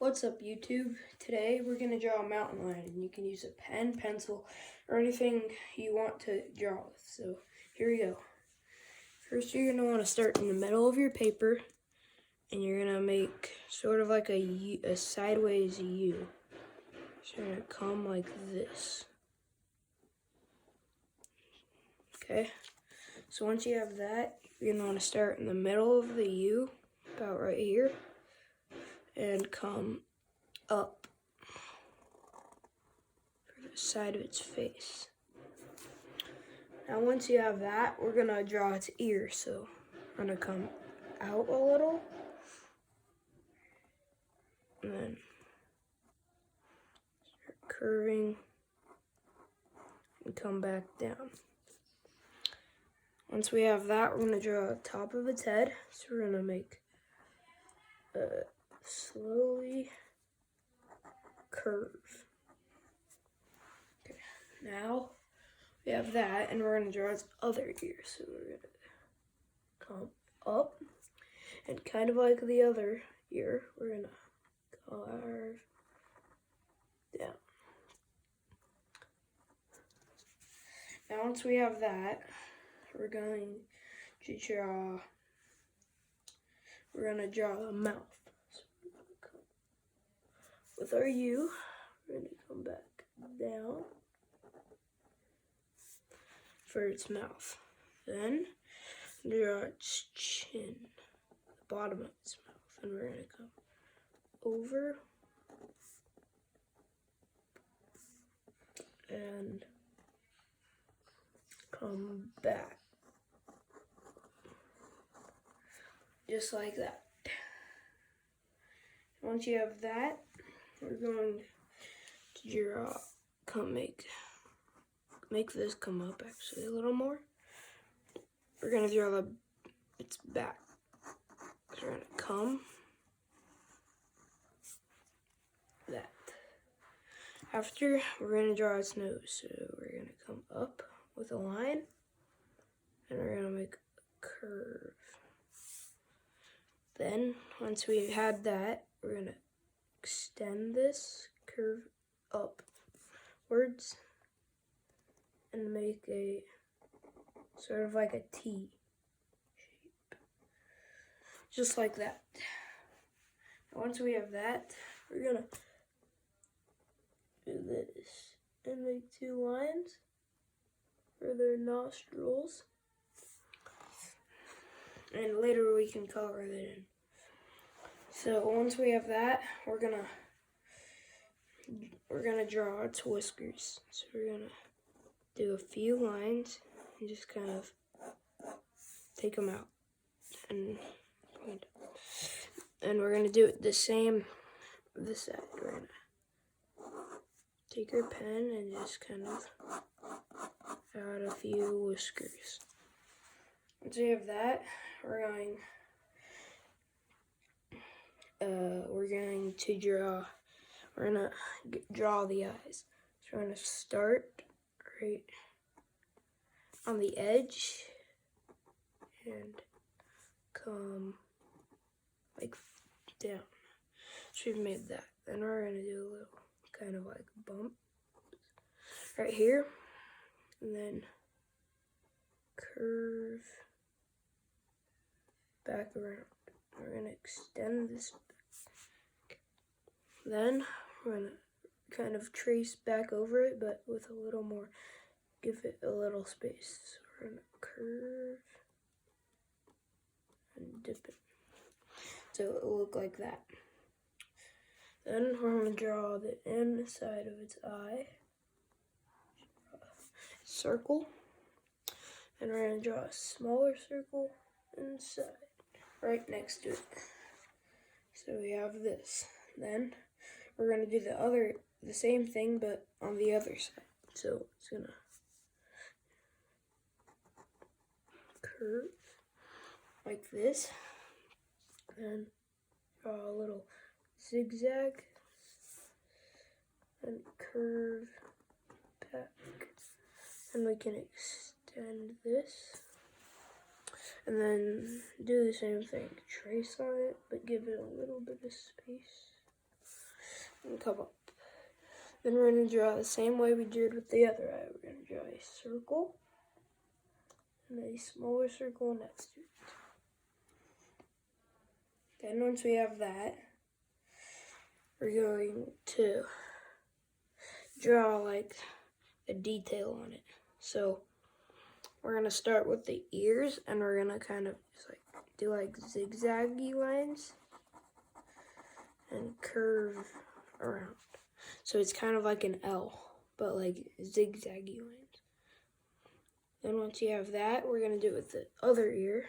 What's up, YouTube? Today we're going to draw a mountain lion, and you can use a pen, pencil, or anything you want to draw with. So here we go. First, you're going to want to start in the middle of your paper, and you're going to make sort of like a sideways U. So you're going to come like this. Okay? So once you have that, you're going to want to start in the middle of the U, about right here, and come up for the side of its face. Now once you have that, we're going to draw its ear. So we're going to come out a little, and then start curving and come back down. Once we have that, we're going to draw the top of its head. So we're going to make slowly curve. Okay. Now we have that, and we're going to draw its other ear. So we're going to come up, and kind of like the other ear, we're going to carve down. Now once we have that, we're going to draw a mouth. So with our U, we're going to come back down for its mouth. Then draw its chin, the bottom of its mouth, and we're going to come over and come back. Just like that. Once you have that, we're going to draw, make this come up actually a little more. We're going to draw its back. So we're going to come that. After, we're going to draw its nose. So we're going to come up with a line, and we're going to make a curve. Then, once we've had that, we're going to extend this curve upwards and make a sort of like a T shape. Just like that. Once we have that, we're going to do this and make two lines for their nostrils. And later we can color it in. So once we have that, we're gonna draw its whiskers. So we're gonna do a few lines and just kind of take them out, and we're gonna do it the same this side. We're gonna take our pen and just kind of add a few whiskers. Once we have that, we're going to draw the eyes. So we're going to start right on the edge and come like down. So we've made that. Then we're going to do a little kind of like bump right here, and then curve back around. We're going to extend this back. Then we're going to kind of trace back over it, but with a little more, give it a little space. So we're going to curve and dip it. So it'll look like that. Then we're going to draw the inside of its eye. Circle. And we're going to draw a smaller circle inside, right next to it. So we have this. Then we're going to do the same thing, but on the other side. So it's going to curve like this, and draw a little zigzag, and curve back. And we can extend this, and then do the same thing. Trace on it, but give it a little bit of space. and come up. Then we're going to draw the same way we did with the other eye. We're going to draw a circle and a smaller circle next to it. Then once we have that, we're going to draw like a detail on it. So we're going to start with the ears, and we're going to kind of just like do like zigzaggy lines and curve around. So it's kind of like an L, but like zigzaggy lines. Then once you have that, we're going to do it with the other ear.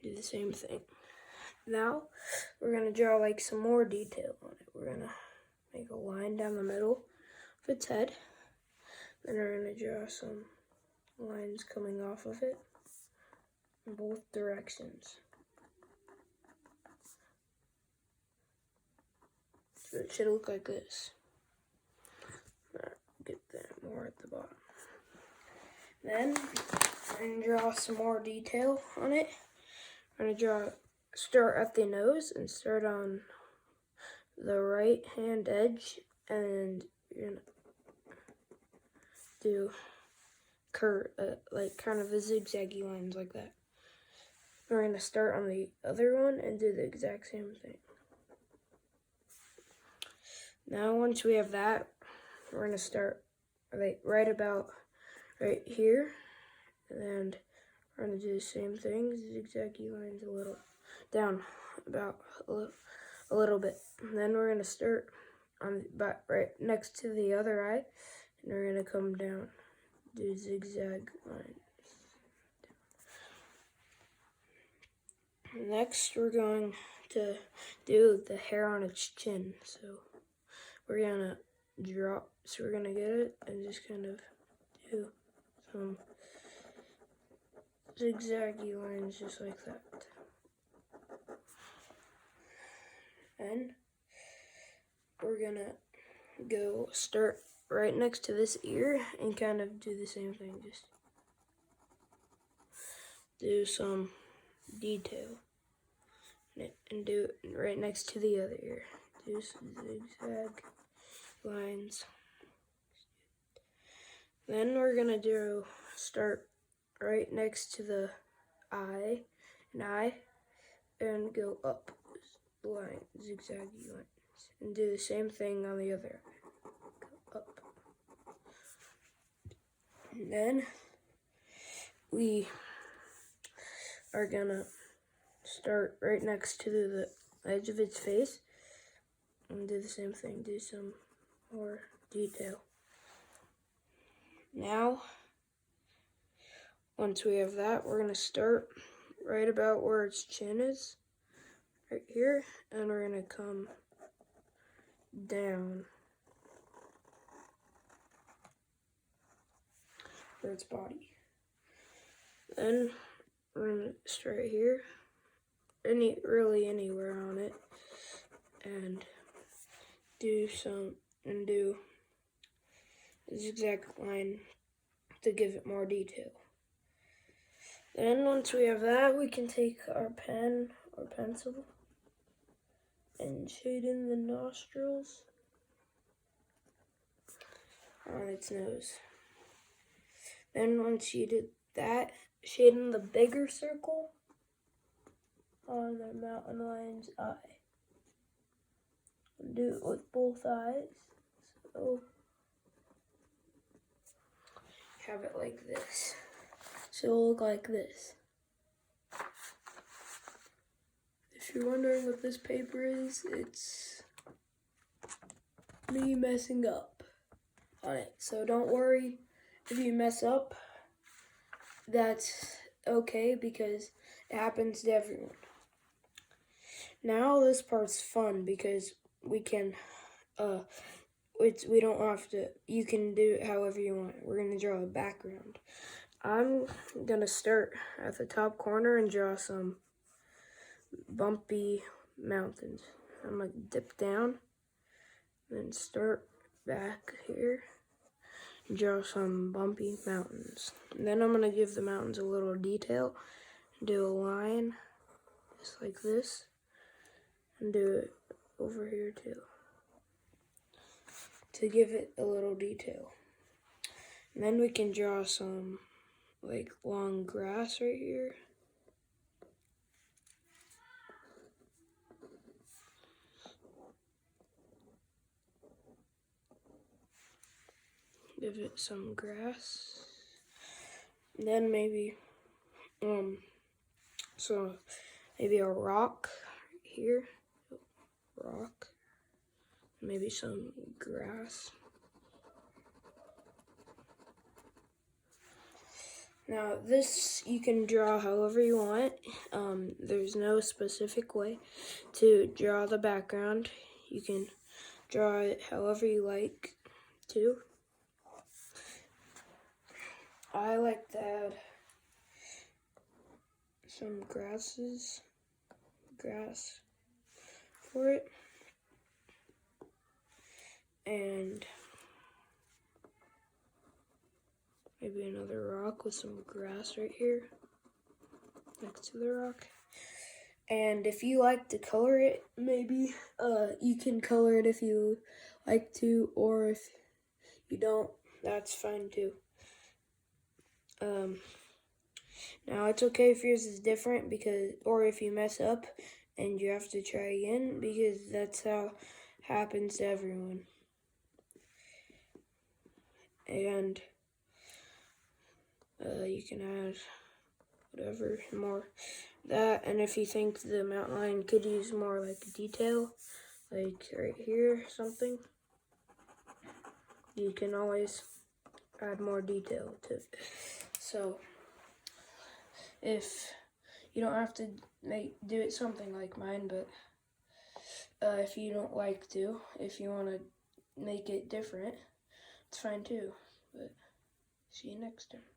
Do the same thing. Now, we're going to draw like some more detail on it. We're going to make a line down the middle of its head. Then we're going to draw some lines coming off of it in both directions. So it should look like this. Get that more at the bottom. Then we're going to draw some more detail on it. We're going to start at the nose and start on the right hand edge, and you're going to do curve, like kind of a zigzaggy lines like that. We're going to start on the other one and do the exact same thing. Now once we have that, we're going to start right about right here, and we're going to do the same thing, zigzaggy lines a little down about a little bit. And then we're going to start on right next to the other eye, and we're going to come down, do zigzag lines. Next, we're going to do the hair on its chin. So we're going to we're going to get it and just kind of do some zigzaggy lines just like that. And we're going to start right next to this ear and kind of do the same thing. Just do some detail and do it right next to the other ear. Do some zigzag lines. Then we're going to start right next to the eye, and go up zigzaggy lines, and do the same thing on the other eye. Go up. And then we are gonna start right next to the edge of its face and do the same thing, do some more detail. Now, once we have that, we're gonna start right about where its chin is, right here, and we're gonna come down for its body. Then we're gonna start here, really anywhere on it, and do a zigzag line to give it more detail. Then once we have that, we can take our pen or pencil and shade in the nostrils on its nose. Then once you did that, shade in the bigger circle on the mountain lion's eye. And do it with both eyes. So have it like this. So it'll look like this. If you're wondering what this paper is, it's me messing up on it. So don't worry if you mess up. That's okay because it happens to everyone. Now this part's fun because we can, we don't have to, you can do it however you want. We're going to draw a background. I'm going to start at the top corner and draw some bumpy mountains. I'm going to dip down, then start back here, draw some bumpy mountains. And then I'm gonna give the mountains a little detail, do a line just like this, and do it over here too, to give it a little detail. And then we can draw some like long grass right here. Give it some grass. And then maybe so maybe a rock right here. Rock. Maybe some grass. Now this you can draw however you want. There's no specific way to draw the background. You can draw it however you like to. I like to add some grass for it. And maybe another rock with some grass right here next to the rock. And if you like to color it, maybe you can color it if you like to, or if you don't, that's fine too. Now it's okay if yours is different, because, or if you mess up and you have to try again, because that's how it happens to everyone. And you can add whatever more that, and if you think the mountain line could use more like detail, like right here something, you can always add more detail to it. So if you don't have to do it something like mine, but if you don't like to, if you want to make it different, it's fine too. But see you next time.